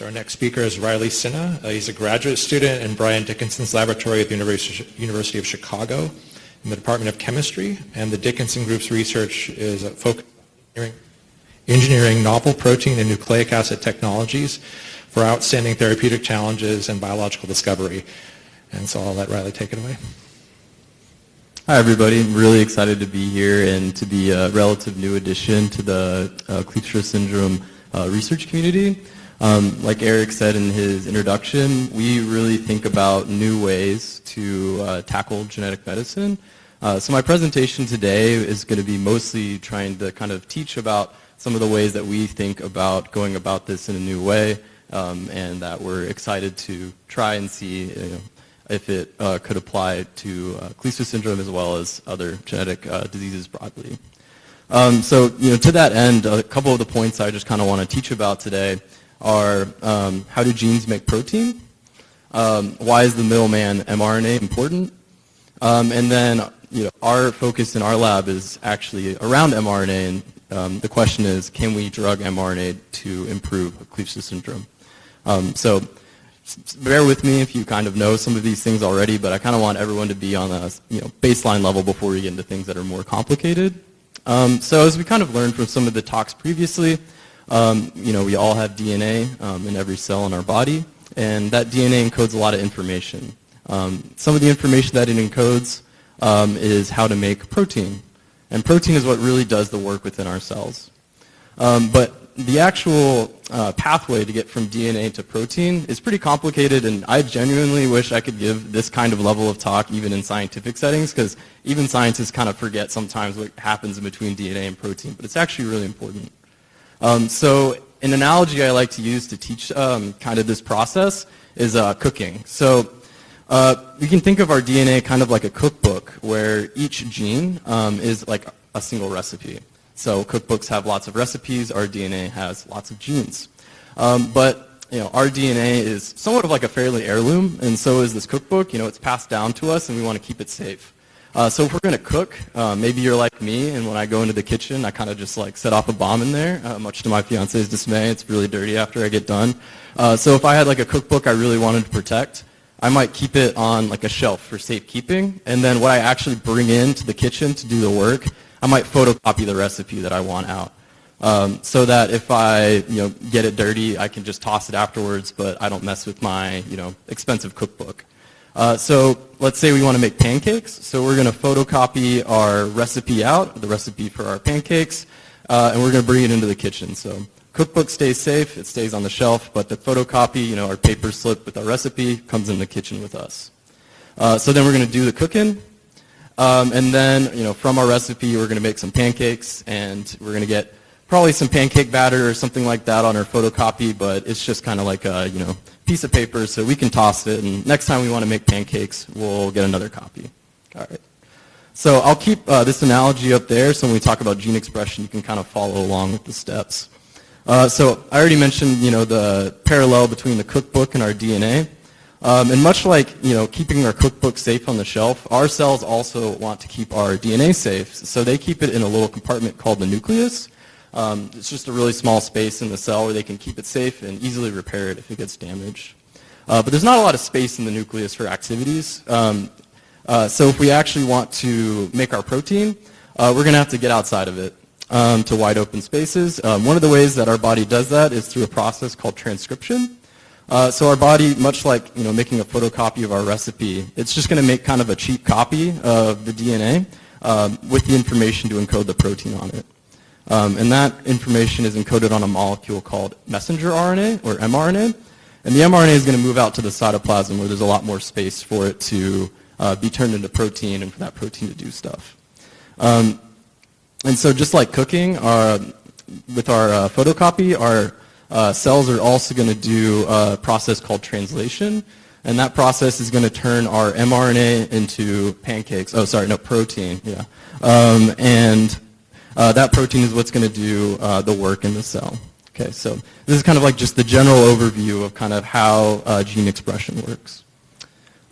So our next speaker is Riley Sinnott. He's a graduate student in Brian Dickinson's laboratory at the University of Chicago in the Department of Chemistry, and the Dickinson Group's research is focused on engineering novel protein and nucleic acid technologies for outstanding therapeutic challenges and biological discovery. And so I'll let Riley take it away. Hi everybody, I'm really excited to be here and to be a relative new addition to the Kleefstra Syndrome research community. Like Eric said in his introduction, we really think about new ways to tackle genetic medicine. So my presentation today is going to be mostly trying to kind of teach about some of the ways that we think about going about this in a new way, and that we're excited to try and see if it could apply to Kleefstra syndrome as well as other genetic diseases broadly. So to that end, a couple of the points I just kind of want to teach about today are how do genes make protein? Why is the middleman mRNA important? And then our focus in our lab is actually around mRNA, and the question is, can we drug mRNA to improve Kleefstra syndrome? So bear with me if you kind of know some of these things already, but I kind of want everyone to be on a baseline level before we get into things that are more complicated. So as we kind of learned from some of the talks previously, we all have DNA in every cell in our body, and that DNA encodes a lot of information. Some of the information that it encodes is how to make protein, and protein is what really does the work within our cells. But the actual pathway to get from DNA to protein is pretty complicated, and I genuinely wish I could give this kind of level of talk even in scientific settings, because even scientists kind of forget sometimes what happens in between DNA and protein, but it's actually really important. So an analogy I like to use to teach kind of this process is cooking. So we can think of our DNA kind of like a cookbook where each gene is like a single recipe. So cookbooks have lots of recipes, our DNA has lots of genes. But our DNA is somewhat of like a fairly heirloom, and so is this cookbook. It's passed down to us and we want to keep it safe. So if we're going to cook, maybe you're like me, and when I go into the kitchen, I kind of just like set off a bomb in there, much to my fiance's dismay. It's really dirty after I get done. So if I had like a cookbook I really wanted to protect, I might keep it on like a shelf for safekeeping, and then what I actually bring into the kitchen to do the work, I might photocopy the recipe that I want out. So that if I get it dirty, I can just toss it afterwards, but I don't mess with my expensive cookbook. So let's say we want to make pancakes, so we're going to photocopy our recipe out, the recipe for our pancakes, and we're going to bring it into the kitchen. So cookbook stays safe, it stays on the shelf, but the photocopy, our paper slip with our recipe, comes in the kitchen with us. So then we're going to do the cooking, and then from our recipe we're going to make some pancakes, and we're going to get probably some pancake batter or something like that on our photocopy, but it's just kind of like a piece of paper, so we can toss it, and next time we want to make pancakes, we'll get another copy. All right. So I'll keep this analogy up there, so when we talk about gene expression, you can kind of follow along with the steps. So I already mentioned, the parallel between the cookbook and our DNA. And much like, keeping our cookbook safe on the shelf, our cells also want to keep our DNA safe, so they keep it in a little compartment called the nucleus. It's just a really small space in the cell where they can keep it safe and easily repair it if it gets damaged. But there's not a lot of space in the nucleus for activities. So if we actually want to make our protein, we're going to have to get outside of it to wide open spaces. One of the ways that our body does that is through a process called transcription. So our body, much like making a photocopy of our recipe, it's just going to make kind of a cheap copy of the DNA with the information to encode the protein on it. And that information is encoded on a molecule called messenger RNA, or mRNA. And the mRNA is going to move out to the cytoplasm where there's a lot more space for it to be turned into protein and for that protein to do stuff. And so just like cooking, with our photocopy, our cells are also going to do a process called translation. And that process is going to turn our mRNA into pancakes. Oh, sorry, no, protein. Yeah. That protein is what's going to do the work in the cell. Okay, so this is kind of like just the general overview of kind of how gene expression works.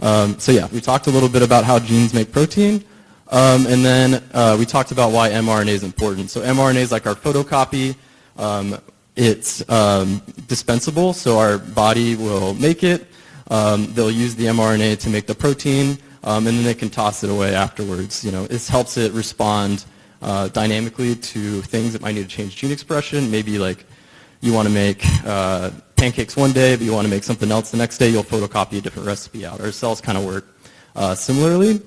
So yeah, we talked a little bit about how genes make protein, and then we talked about why mRNA is important. So mRNA is like our photocopy. it's dispensable, so our body will make it. They'll use the mRNA to make the protein, and then they can toss it away afterwards. This helps it respond dynamically to things that might need to change gene expression. Maybe like you want to make pancakes one day, but you want to make something else the next day, you'll photocopy a different recipe out. Our cells kind of work similarly.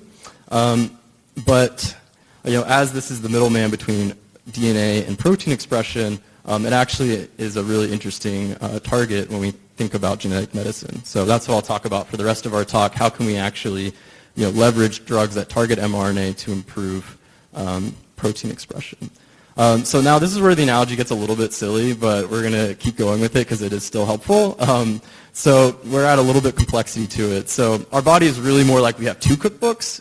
But as this is the middleman between DNA and protein expression, it actually is a really interesting target when we think about genetic medicine. So that's what I'll talk about for the rest of our talk. How can we actually leverage drugs that target mRNA to improve protein expression? So now this is where the analogy gets a little bit silly, but we're going to keep going with it because it is still helpful. So we're at a little bit complexity to it. So our body is really more like we have two cookbooks.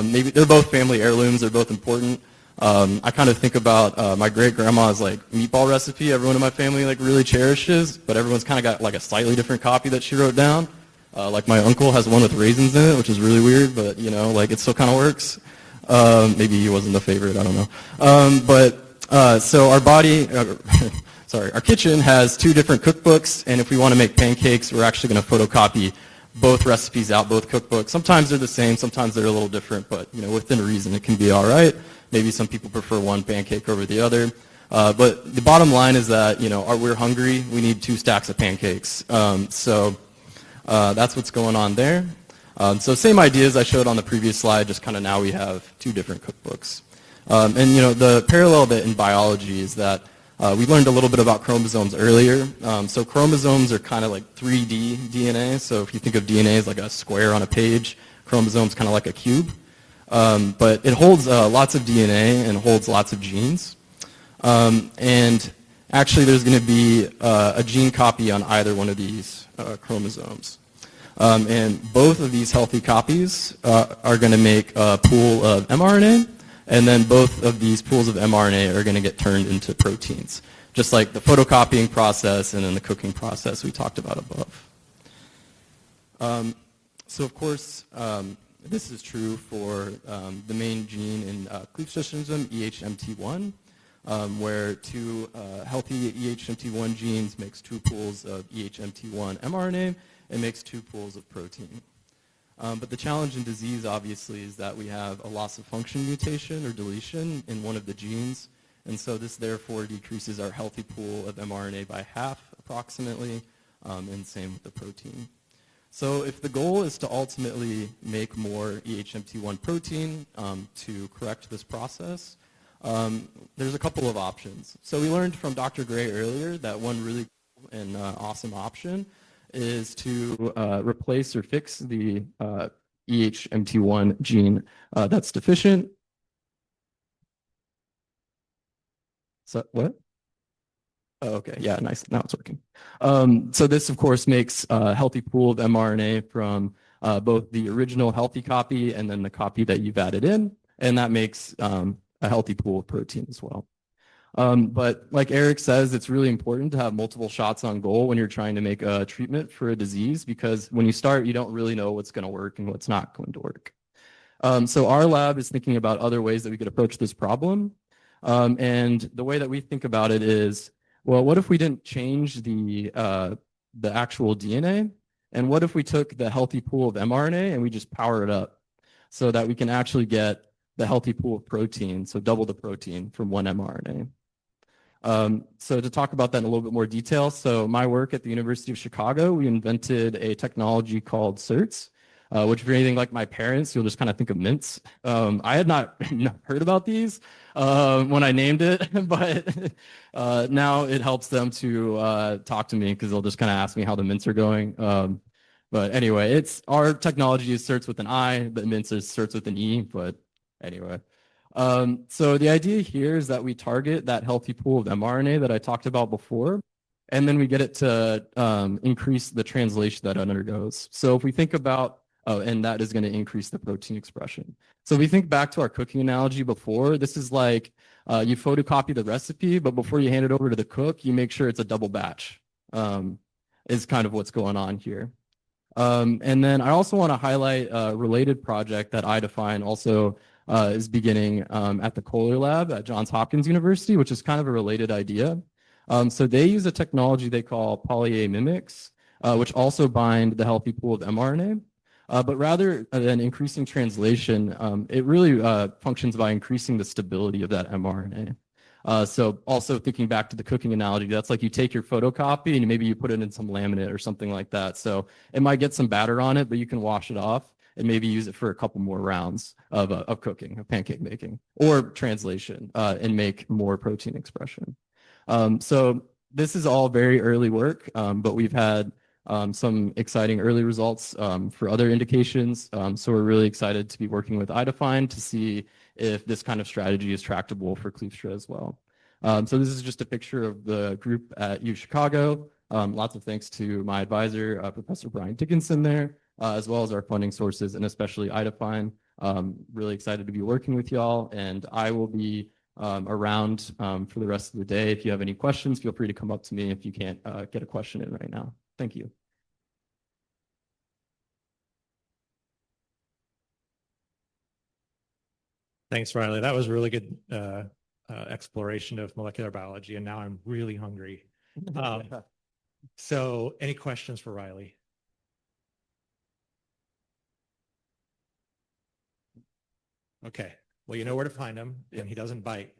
Maybe they're both family heirlooms. They're both important. I kind of think about my great-grandma's like meatball recipe everyone in my family like really cherishes, but everyone's kind of got like a slightly different copy that she wrote down. Like my uncle has one with raisins in it, which is really weird, but like it still kind of works. Maybe he wasn't the favorite, I don't know. So our body, our kitchen has two different cookbooks, and if we want to make pancakes, we're actually going to photocopy both recipes out, both cookbooks. Sometimes they're the same, sometimes they're a little different, but within reason it can be all right. Maybe some people prefer one pancake over the other. But the bottom line is that we're hungry, we need 2 stacks of pancakes. So that's what's going on there. So same ideas I showed on the previous slide, just kind of now we have 2 different cookbooks. And the parallel that in biology is that we learned a little bit about chromosomes earlier. So chromosomes are kind of like 3D DNA. So if you think of DNA as like a square on a page, chromosomes kind of like a cube. But it holds lots of DNA and holds lots of genes. And actually there's going to be a gene copy on either one of these chromosomes. And both of these healthy copies are going to make a pool of mRNA, and then both of these pools of mRNA are going to get turned into proteins, just like the photocopying process and then the cooking process we talked about above. So of course, this is true for the main gene in Kleefstra syndrome, EHMT1, where 2 healthy EHMT1 genes makes 2 pools of EHMT1 mRNA and makes 2 pools of protein. But the challenge in disease, obviously, is that we have a loss of function mutation or deletion in one of the genes, and so this therefore decreases our healthy pool of mRNA by half, approximately, and same with the protein. So if the goal is to ultimately make more EHMT1 protein to correct this process, there's a couple of options. So we learned from Dr. Gray earlier that one really cool and awesome option is to replace or fix the EHMT1 gene that's deficient. So what? Oh, okay, yeah, nice, now it's working. So this, of course, makes a healthy pool of mRNA from both the original healthy copy and then the copy that you've added in, and that makes a healthy pool of protein as well. But like Eric says, it's really important to have multiple shots on goal when you're trying to make a treatment for a disease, because when you start, you don't really know what's going to work and what's not going to work. So our lab is thinking about other ways that we could approach this problem. And the way that we think about it is, well, what if we didn't change the actual DNA? And what if we took the healthy pool of mRNA and we just power it up so that we can actually get the healthy pool of protein, so double the protein from one mRNA? So to talk about that in a little bit more detail, so my work at the University of Chicago, we invented a technology called CERTs, which if you're anything like my parents, you'll just kind of think of mints. I had not heard about these when I named it, but now it helps them to talk to me because they'll just kind of ask me how the mints are going. But anyway, our technology is CERTs with an I, but mints is CERTs with an E, but anyway. So the idea here is that we target that healthy pool of mRNA that I talked about before, and then we get it to increase the translation that it undergoes. So if we think about, and that is going to increase the protein expression. So if we think back to our cooking analogy before, this is like you photocopy the recipe, but before you hand it over to the cook, you make sure it's a double batch, is kind of what's going on here. And then I also want to highlight a related project that IDefine also is beginning at the Kohler Lab at Johns Hopkins University, which is kind of a related idea. So they use a technology they call poly-A mimics, which also bind the healthy pool of mRNA. But rather than increasing translation, it really functions by increasing the stability of that mRNA. So also thinking back to the cooking analogy, that's like you take your photocopy and maybe you put it in some laminate or something like that. So it might get some batter on it, but you can wash it off and maybe use it for a couple more rounds of cooking, of pancake making, or translation, and make more protein expression. So this is all very early work, but we've had some exciting early results for other indications. So we're really excited to be working with IDefine to see if this kind of strategy is tractable for Kleefstra as well. So this is just a picture of the group at U Chicago. Lots of thanks to my advisor, Professor Brian Dickinson there, as well as our funding sources and especially IDefine. Really excited to be working with y'all, and I will be around for the rest of the day. If you have any questions, feel free to come up to me if you can't get a question in right now. Thank you. Thanks, Riley. That was a really good exploration of molecular biology, and now I'm really hungry. So any questions for Riley? Okay. Well, you know where to find him, and he doesn't bite.